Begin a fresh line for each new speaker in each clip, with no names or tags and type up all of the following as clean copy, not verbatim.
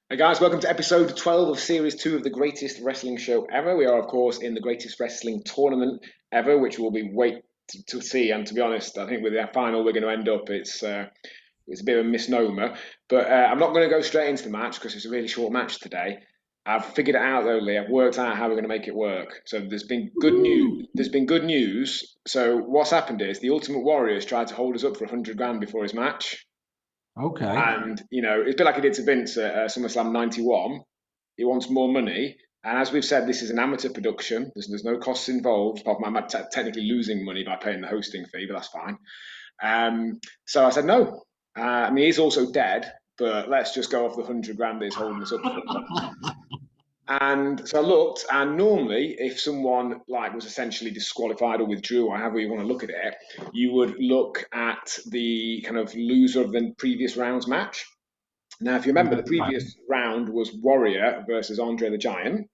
Hey guys, welcome to episode 12 of series 2 of the greatest wrestling show ever. We are, of course, in the greatest wrestling tournament ever, which will be wait to see. And to be honest, I think with the final we're going to end up, it's a bit of a misnomer. But I'm not going to go straight into the match because it's a really short match today. I've figured it out though, Lee. I've worked out how we're going to make it work. So there's been good news.
Woo!
There's been good news. So what's happened is the Ultimate Warrior's tried to hold us up for 100 grand before his match.
Okay.
And, it's a bit like he did to Vince at SummerSlam 91. He wants more money. And as we've said, this is an amateur production. There's no costs involved, apart from I'm technically losing money by paying the hosting fee, but that's fine. So I said no. I mean, he's also dead, but let's just go off the 100 grand that he's holding us up for. And so I looked, and normally, if someone like was essentially disqualified or withdrew, or however you want to look at it, you would look at the kind of loser of the previous round's match. Now, if you remember, the
Right.
previous round was Warrior versus Andre the Giant,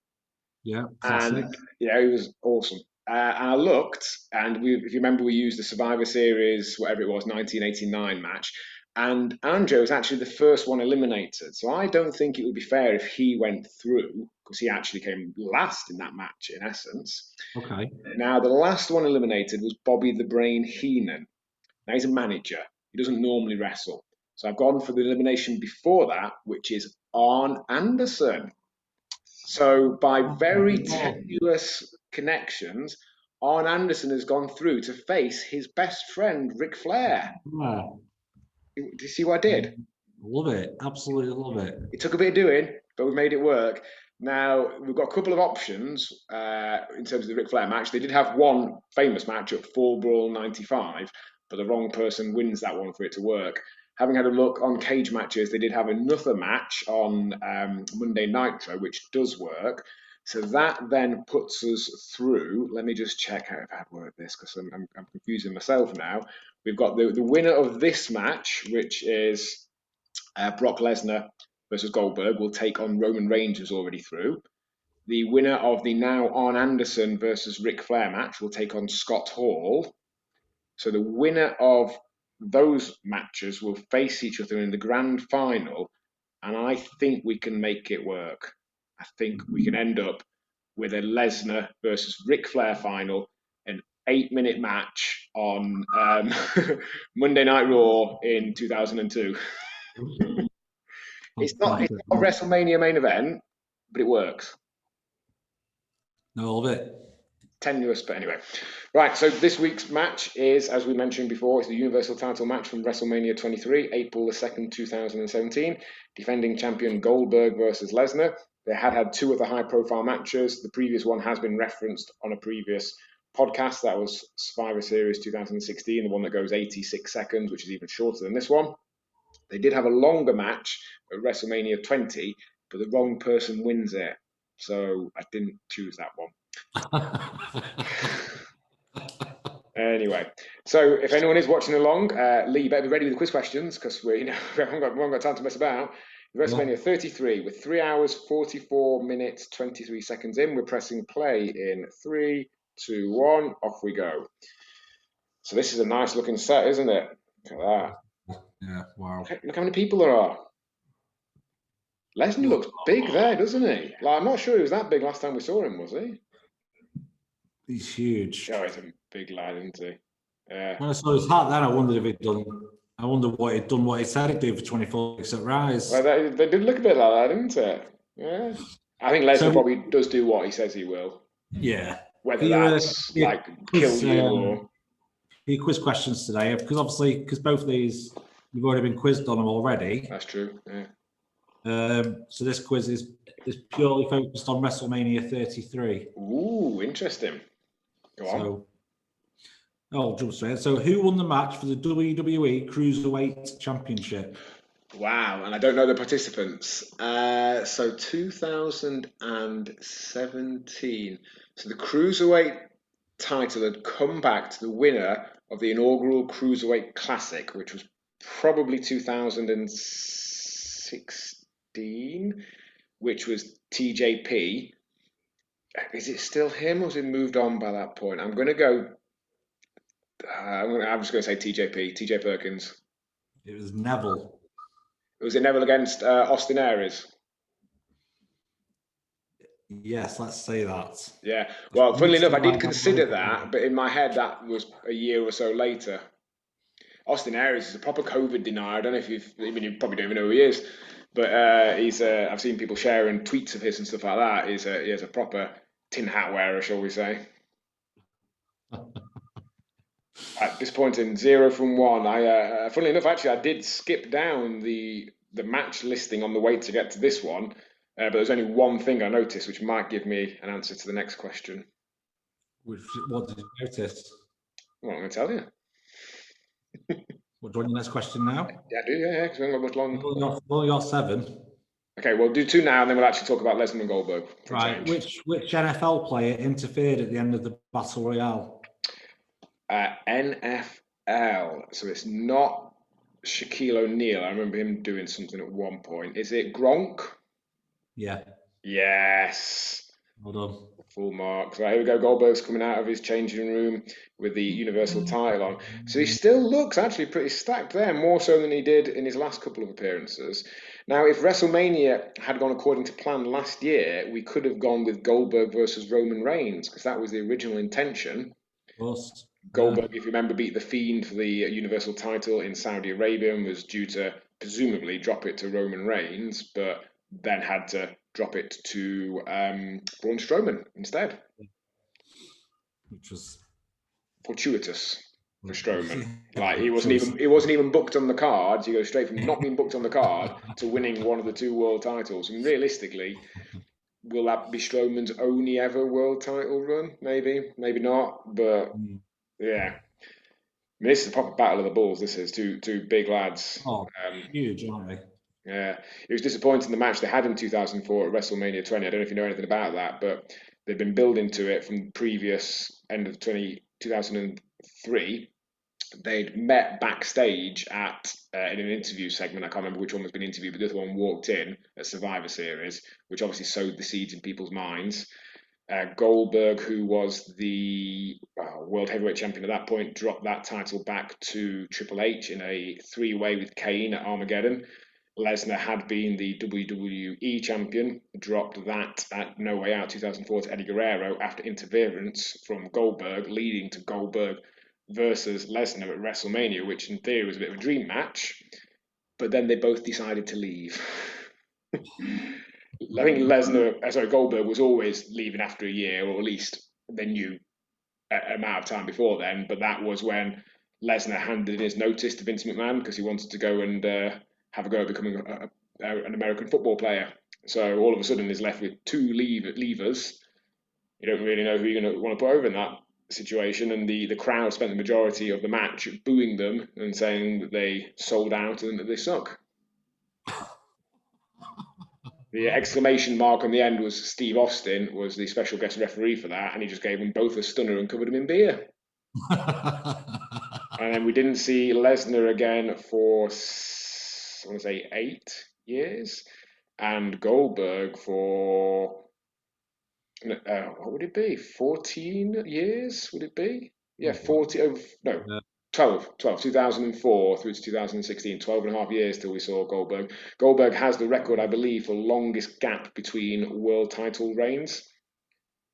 Yeah,
and
classic.
he was awesome. And I looked, and if you remember, we used the Survivor Series, whatever it was, 1989 match, and Andre was actually the first one eliminated. So I don't think it would be fair if he went through, because he actually came last in that match, in essence.
Okay.
Now, the last one eliminated was Bobby the Brain Heenan. Now, he's a manager, he doesn't normally wrestle. So I've gone for the elimination before that, which is Arn Anderson. So, by very
Oh,
tenuous connections, Arn Anderson has gone through to face his best friend, Ric Flair.
yeah.
Do you see what I did?
Love it. Absolutely love it.
It took a bit of doing, but we made it work. Now, we've got a couple of options in terms of the Ric Flair match. They did have one famous match at Fall Brawl 95, but the wrong person wins that one for it to work. Having had a look on cage matches, they did have another match on Monday Nitro, which does work. So that then puts us through. Let me just check out if I've worked this because I'm confusing myself now. We've got the winner of this match, which is Brock Lesnar versus Goldberg, will take on Roman Reigns, who's already through. The winner of the now Arn Anderson versus Ric Flair match will take on Scott Hall. So the winner of those matches will face each other in the grand final, and I think we can make it work. I think we can end up with a Lesnar versus Ric Flair final, an 8 minute match on Monday Night Raw in 2002. It's
Fantastic.
not a WrestleMania main event, but it works.
No, love it.
Tenuous, but anyway. Right, so this week's match is, as we mentioned before, it's the Universal title match from WrestleMania 23, April the 2nd, 2017. Defending champion Goldberg versus Lesnar. They had two other high profile matches. The previous one has been referenced on a previous podcast. That was Survivor Series 2016, the one that goes 86 seconds, which is even shorter than this one. They did have a longer match at WrestleMania 20, but the wrong person wins it. So I didn't choose that one. Anyway, so if anyone is watching along, Lee, you better be ready with the quiz questions because we haven't got time to mess about.
Yeah.
WrestleMania 33 with 3 hours 44 minutes 23 seconds in. We're pressing play in 3, 2, 1. Off we go. So this is a nice looking set, isn't it? Look at that.
Yeah. Wow.
Look how many people there are. Lesnar looks big there, doesn't he? Like, I'm not sure he was that big last time we saw him, was he?
He's huge.
Oh, he's a big lad, isn't he? Yeah.
When I saw his hat, then I wondered if he'd done. I wonder what he'd done. What he said he'd do for 24 weeks at
Well,
Rise.
they did look a bit like that, didn't it? Yeah. I think Lesnar
So
probably does do what he says he will,
yeah, for
whether
your,
that's
your
like kill
quiz
you or.
your quiz questions today, because obviously because both of these you've already been quizzed on them already.
That's true. Yeah.
So this quiz is purely focused on WrestleMania 33.
Ooh, interesting. Go on.
So I'll jump straight. So who won the match for the WWE Cruiserweight Championship?
Wow, and I don't know the participants. So 2017. So the Cruiserweight title had come back to the winner of the inaugural Cruiserweight Classic, which was probably 2016, which was TJP. Is it still him or has it moved on by that point? I'm going to go. I'm just going to say TJP, TJ Perkins.
It was Neville.
Was it Neville against Austin Aries?
Yes, let's say that.
Yeah. Well, funnily
Missed
enough,
it
I
by
did
that
consider
little bit.
that, but in my head, that was a year or so later. Austin Aries is a proper COVID denier. I don't know if you probably don't even know who he is, but I've seen people sharing tweets of his and stuff like that. He is a proper tin hat wearer, shall we say. Disappointing, 0 from 1. Funnily enough, actually, I did skip down the match listing on the way to get to this one, but there's only one thing I noticed, which might give me an answer to the next question.
What did you notice?
Well, I'm going to tell you.
What, do you want your next question now?
Yeah, I do, yeah, because we haven't got much long.
Well, you're 7.
Okay, we'll do 2 now, and then we'll actually talk about Lesnar and Goldberg for a
Right.
change.
Which NFL player interfered at the end of the Battle Royale?
NFL. So it's not Shaquille O'Neal. I remember him doing something at one point. Is it Gronk?
Yeah.
Yes.
Well done.
Full marks. Right, here we go. Goldberg's coming out of his changing room with the Universal title on. So he still looks actually pretty stacked there, more so than he did in his last couple of appearances. Now, if WrestleMania had gone according to plan last year, we could have gone with Goldberg versus Roman Reigns, because that was the original intention.
Of course.
Goldberg, if you remember, beat The Fiend for the Universal title in Saudi Arabia and was due to presumably drop it to Roman Reigns, but then had to drop it to Braun Strowman instead.
Which was
Fortuitous for Strowman.
yeah,
Like
choice.
he wasn't even booked on the card. You go straight from not being booked on the card to winning one of the 2 world titles. And realistically, will that be Strowman's only ever world title run? Maybe, maybe not. But yeah, I mean, this is a proper battle of the bulls. This is two big lads.
Oh, huge, aren't they?
Yeah, it was disappointing the match they had in 2004 at WrestleMania 20. I don't know if you know anything about that, but they've been building to it from the previous end of 2003. They'd met backstage at in an interview segment. I can't remember which one was being interviewed, but the other one walked in at Survivor Series, which obviously sowed the seeds in people's minds. Goldberg, who was the world heavyweight champion at that point, dropped that title back to Triple H in a 3-way with Kane at Armageddon. Lesnar had been the WWE champion, dropped that at No Way Out 2004 to Eddie Guerrero after interference from Goldberg, leading to Goldberg versus Lesnar at WrestleMania, which in theory was a bit of a dream match. But then they both decided to leave. I think Goldberg was always leaving after a year, or at least they knew an amount of time before then. But that was when Lesnar handed in his notice to Vince McMahon because he wanted to go and have a go at becoming an American football player. So all of a sudden, he's left with 2 levers. You don't really know who you're going to want to put over in that situation. And the crowd spent the majority of the match booing them and saying that they sold out and that they suck. The exclamation mark on the end was Steve Austin was the special guest referee for that, and he just gave them both a stunner and covered them in beer. And then we didn't see Lesnar again for, I want to say, 8 years, and Goldberg for, what would it be? 14 years, would it be? Yeah, 40, no,
Yeah.
12, 2004 through to 2016, 12 and a half years till we saw Goldberg. Goldberg has the record, I believe, for longest gap between world title reigns.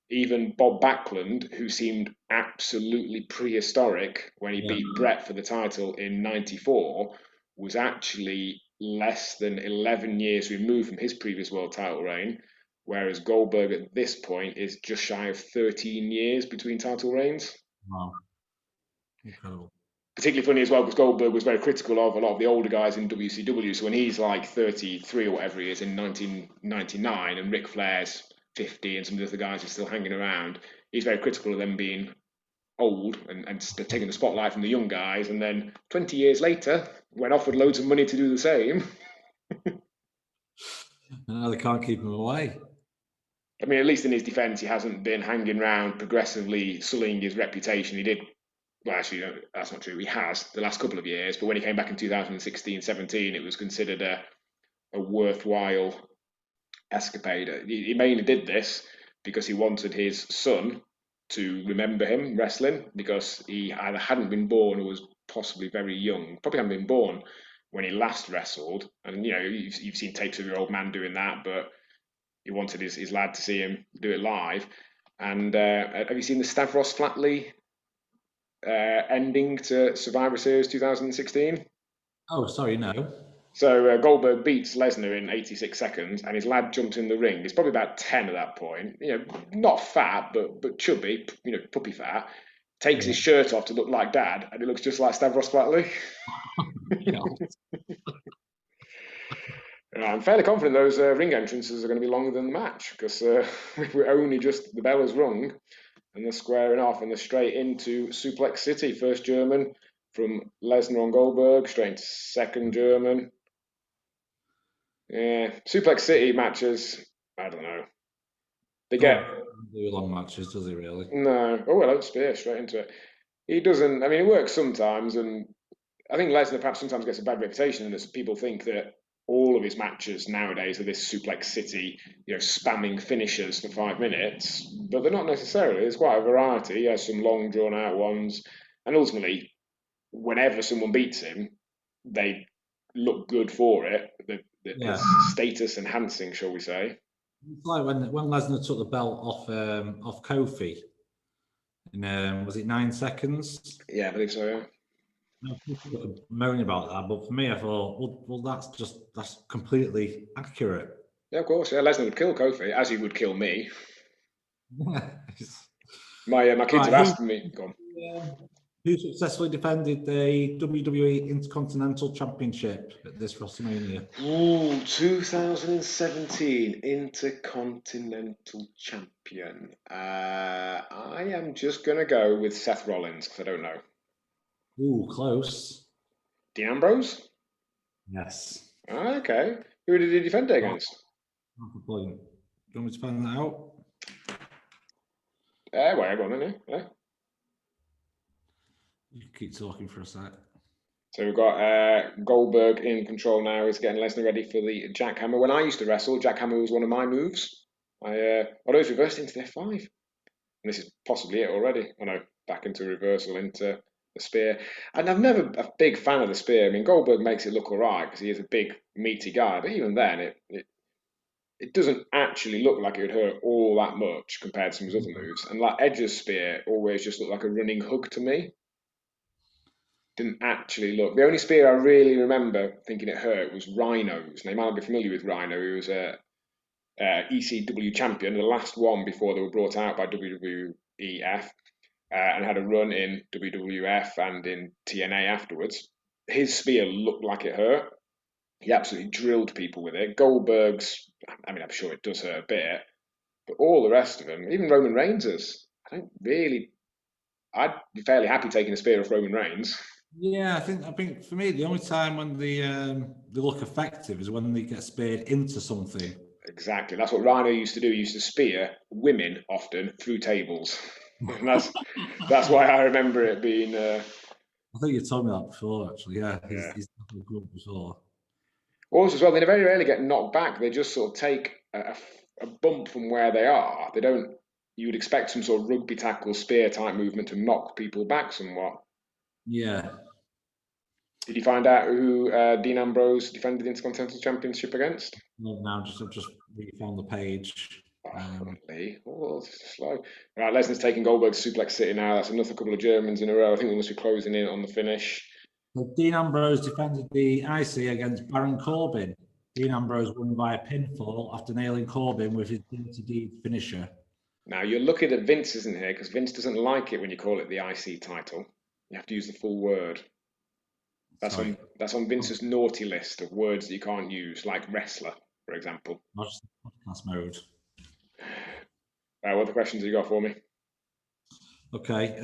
Even Bob Backlund, who seemed absolutely prehistoric when he beat Brett for the title in '94, was actually less than 11 years removed from his previous world title reign, whereas Goldberg at this point is just shy of 13 years between title reigns.
Wow. Incredible.
Particularly funny as well because Goldberg was very critical of a lot of the older guys in WCW. So when he's like 33 or whatever he is in 1999 and Ric Flair's 50 and some of the other guys are still hanging around, he's very critical of them being old and taking the spotlight from the young guys. And then 20 years later, when offered loads of money to do the same.
No, they can't keep him away.
I mean, at least in his defence, he hasn't been hanging around progressively sullying his reputation. He did. Well, actually, no, that's not true. He has the last couple of years, but when he came back in 2016-17, it was considered a worthwhile escapade. He mainly did this because he wanted his son to remember him wrestling because he either hadn't been born or was possibly very young. Probably hadn't been born when he last wrestled. And you know, you've seen tapes of your old man doing that, but he wanted his lad to see him do it live. And have you seen the Stavros Flatley ending to Survivor Series 2016?
Oh, sorry, no.
So Goldberg beats Lesnar in 86 seconds, and his lad jumps in the ring. He's probably about 10 at that point. Not fat, but chubby. Puppy fat. Takes
Yeah.
his shirt off to look like Dad, and he looks just like Stavros Flatley. I'm fairly confident those ring entrances are going to be longer than the match because we're only just the bell has rung and they're squaring off and they're straight into Suplex City. First German from Lesnar on Goldberg, straight into second German. Yeah, Suplex City matches. I don't know. They get
Don't do long matches, does he really?
no. Oh well, Spear straight into it. He doesn't. I mean, it works sometimes, and I think Lesnar perhaps sometimes gets a bad reputation, and people think that all of his matches nowadays are this Suplex City, spamming finishers for 5 minutes, but they're not necessarily. There's quite a variety. He has some long, drawn out ones, and ultimately, whenever someone beats him, they look good for it.
Yeah.
It's status enhancing, shall we say?
It's like when Lesnar took the belt off Kofi in was it 9 seconds?
Yeah, I believe so. Yeah.
Now, people could moan about that, but for me, I thought, well, that's completely accurate.
Yeah, of course. Yeah, Lesnar would kill Kofi, as he would kill me.
Yes.
My kids
Right,
have asked me. Go on.
who successfully defended the WWE Intercontinental Championship at this WrestleMania?
Ooh, 2017 Intercontinental Champion. I am just going to go with Seth Rollins because I don't know.
Ooh, close.
Dean Ambrose?
Yes.
Okay. Who did he defend it against?
Half a point. Do you want me to find that out?
Well, go on then, yeah.
You can keep talking for a sec.
So we've got Goldberg in control now. He's getting Lesnar ready for the jackhammer. When I used to wrestle, jackhammer was one of my moves. Although it's reversed into the F5. And this is possibly it already. Oh no, back into reversal into the spear. And I'm never a big fan of the spear. I mean, Goldberg makes it look alright because he is a big, meaty guy. But even then, it doesn't actually look like it would hurt all that much compared to some of his other moves. And like Edge's spear always just looked like a running hug to me. Didn't actually look. The only spear I really remember thinking it hurt was Rhino's. Now, you might not be familiar with Rhino. He was a ECW champion, the last one before they were brought out by WWEF, and had a run in WWF and in TNA afterwards. His spear looked like it hurt. He absolutely drilled people with it. Goldberg's, I mean, I'm sure it does hurt a bit, but all the rest of them, even Roman Reigns's, I don't really. I'd be fairly happy taking a spear off Roman Reigns.
Yeah, I think for me the only time when they look effective is when they get speared into something.
Exactly. That's what Rhino used to do. He used to spear women often through tables. And that's why I remember it being.
I think you told me that before, actually. Yeah,
Yeah.
he's definitely good before.
Also, as well, they very rarely get knocked back. They just sort of take a bump from where they are. They don't. You would expect some sort of rugby tackle spear type movement to knock people back somewhat.
Yeah.
Did you find out who Dean Ambrose defended the Intercontinental Championship against?
Well, now I've just really found the page.
Oh, Lee. Oh, it's slow. Right, Lesnar's taking Goldberg's Suplex City now. That's another couple of Germans in a row. I think we must be closing in on the finish.
So Dean Ambrose defended the IC against Baron Corbin. Dean Ambrose won by a pinfall after nailing Corbin with his Dirty Deed finisher.
Now, you're lucky that Vince isn't here because Vince doesn't like it when you call it the IC title. You have to use the full word.
Sorry,
That's on Vince's naughty list of words that you can't use, like wrestler, for example.
not just podcast mode.
What other questions have you got for me?
Okay.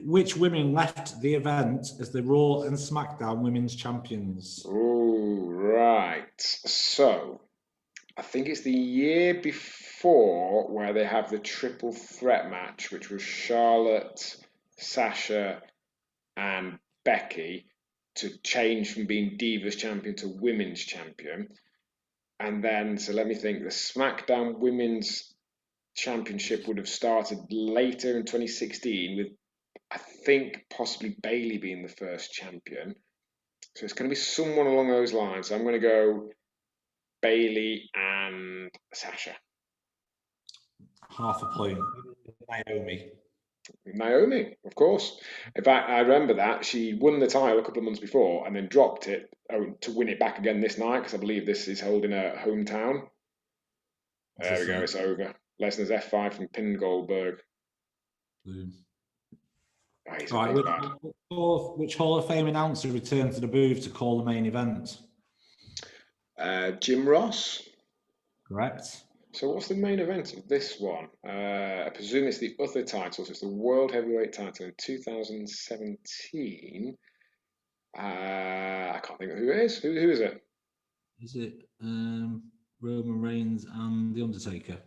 Which women left the event as the Raw and SmackDown Women's Champions?
Oh, right. So, I think it's the year before where they have the triple threat match, which was Charlotte, Sasha, and Becky to change from being Divas champion to Women's champion. And then, so let me think, the SmackDown Women's Championship would have started later in 2016 with, I think, possibly Bayley being the first champion. So it's going to be someone along those lines. So I'm going to go Bailey and Sasha.
Half a point. Naomi.
Naomi, of course. In fact, I remember that she won the title a couple of months before and then dropped it to win it back again this night because I believe this is held in her hometown.
What's
There we
this
go,
say?
it's over. Lesnar's F5 from Pin Goldberg.
Boom.
Oh, he's
All right,
bad.
which Hall of Fame announcer returned to the booth to call the main event?
Jim Ross.
Correct.
So what's the main event of this one? I presume it's the other title. So it's the World Heavyweight title in 2017. I can't think of who it is. Who is it?
Is it Roman Reigns and The Undertaker?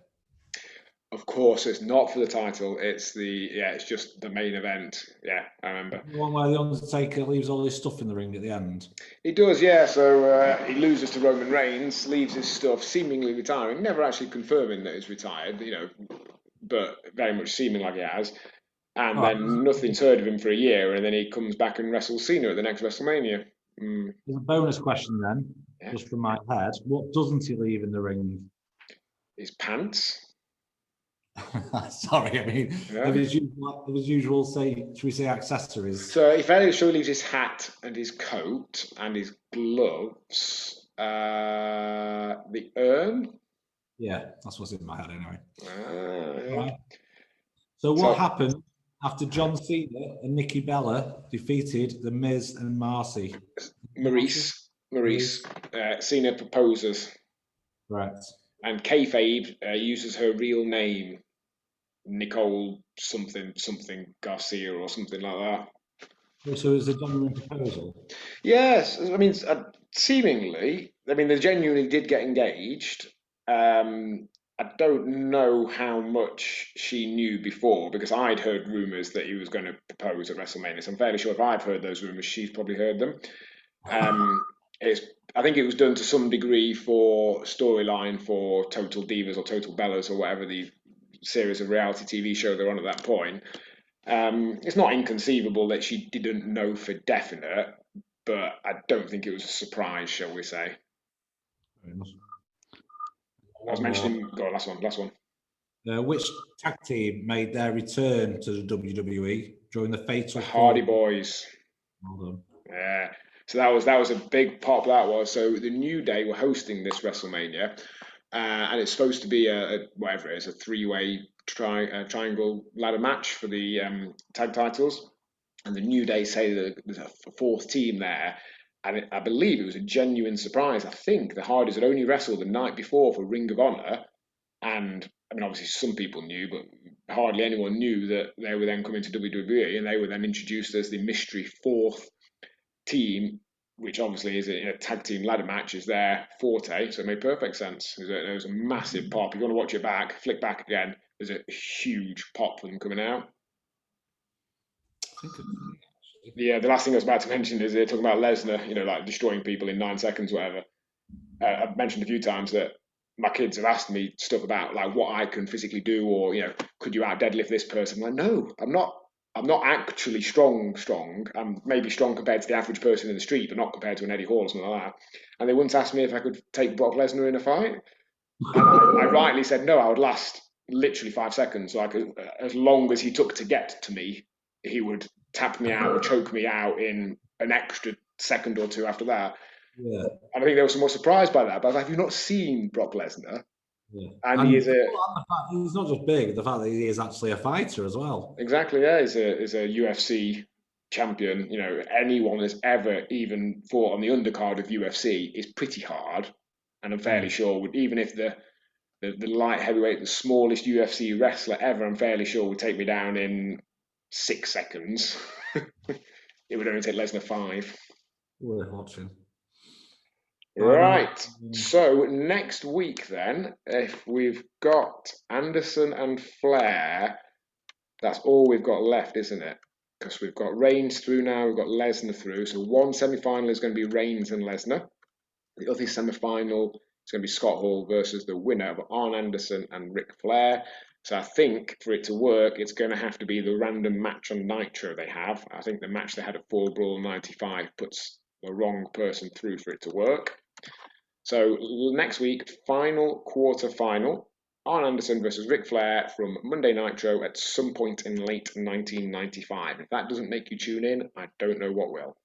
Of course, it's not for the title. It's just the main event. Yeah, I remember.
The one where The Undertaker leaves all his stuff in the ring at the end.
He does, yeah. So he loses to Roman Reigns, leaves his stuff, seemingly retiring, never actually confirming that he's retired, but very much seeming like he has. And
All right,
then nothing's heard of him for a year, and then he comes back and wrestles Cena at the next WrestleMania.
there's a bonus question then,
Yeah.
just from my head. What doesn't he leave in the ring?
His pants.
Sorry, I mean,
Yeah.
of his usual, say, should we say, accessories?
So he fairly sure leaves his hat and his coat and his gloves. The urn.
Yeah, that's what's in my head anyway.
Yeah.
Right. So what
So
happened after John Cena and Nikki Bella defeated The Miz and Marcy?
Maurice. Cena proposes,
Correct.
and kayfabe uses her real name, Nicole something Garcia or something like that.
So it was a genuine proposal.
Yes, I mean, seemingly, I mean, they genuinely did get engaged. I don't know how much she knew before because I'd heard rumours that he was going to propose at WrestleMania. So I'm fairly sure if I've heard those rumours, she's probably heard them. Um, I think it was done to some degree for storyline for Total Divas or Total Bellas or whatever the series of reality TV show they're on at that point. It's not inconceivable that she didn't know for definite, but I don't think it was a surprise, shall we say. I was
One more.
mentioning, go on, last one.
Which tag team made their return to the WWE during the Fatal
The Hardy
4?
Boys.
Well done.
Yeah. So that was a big pop. That was so the New Day were hosting this WrestleMania, and it's supposed to be a whatever it is, a three-way triangle ladder match for the tag titles. And the New Day say that there's a fourth team there, and I believe it was a genuine surprise. I think the Hardys had only wrestled the night before for Ring of Honor, and I mean obviously some people knew, but hardly anyone knew that they were then coming to WWE, and they were then introduced as the mystery fourth team, which obviously is a tag team ladder match, is their forte. So it made perfect sense. There was a massive pop. If you want to watch it back, flick back again. There's a huge pop for them coming out. Yeah, the last thing I was about to mention is they're talking about Lesnar, like destroying people in 9 seconds, whatever. I've mentioned a few times that my kids have asked me stuff about like what I can physically do, or could you out deadlift this person? I'm like, no, I'm not. I'm not actually strong. I'm maybe strong compared to the average person in the street, but not compared to an Eddie Hall or something like that. And they once asked me if I could take Brock Lesnar in a fight, and I rightly said no. I would last literally 5 seconds. So I could, as long as he took to get to me, he would tap me out or choke me out in an extra second or two after that.
Yeah.
And I think they were somewhat surprised by that. But I was like, have you not seen Brock Lesnar?
Yeah.
And he is
he's not just big, the fact that he is actually a fighter as well.
exactly, yeah, he's a UFC champion. Anyone that's ever even fought on the undercard of UFC is pretty hard. And I'm fairly sure even if the light heavyweight, the smallest UFC wrestler ever, I'm fairly sure would take me down in 6 seconds. It would only take Lesnar 5.
Worth watching.
Right. So next week, then, if we've got Anderson and Flair, that's all we've got left, isn't it? Because we've got Reigns through now, we've got Lesnar through. So one semi-final is going to be Reigns and Lesnar. The other semi-final is going to be Scott Hall versus the winner of Arn Anderson and Ric Flair. So I think for it to work, it's going to have to be the random match on Nitro they have. I think the match they had at 4 Brawl 95 puts the wrong person through for it to work. So next week, final quarter final, Arn Anderson versus Ric Flair from Monday Nitro at some point in late 1995. If that doesn't make you tune in, I don't know what will.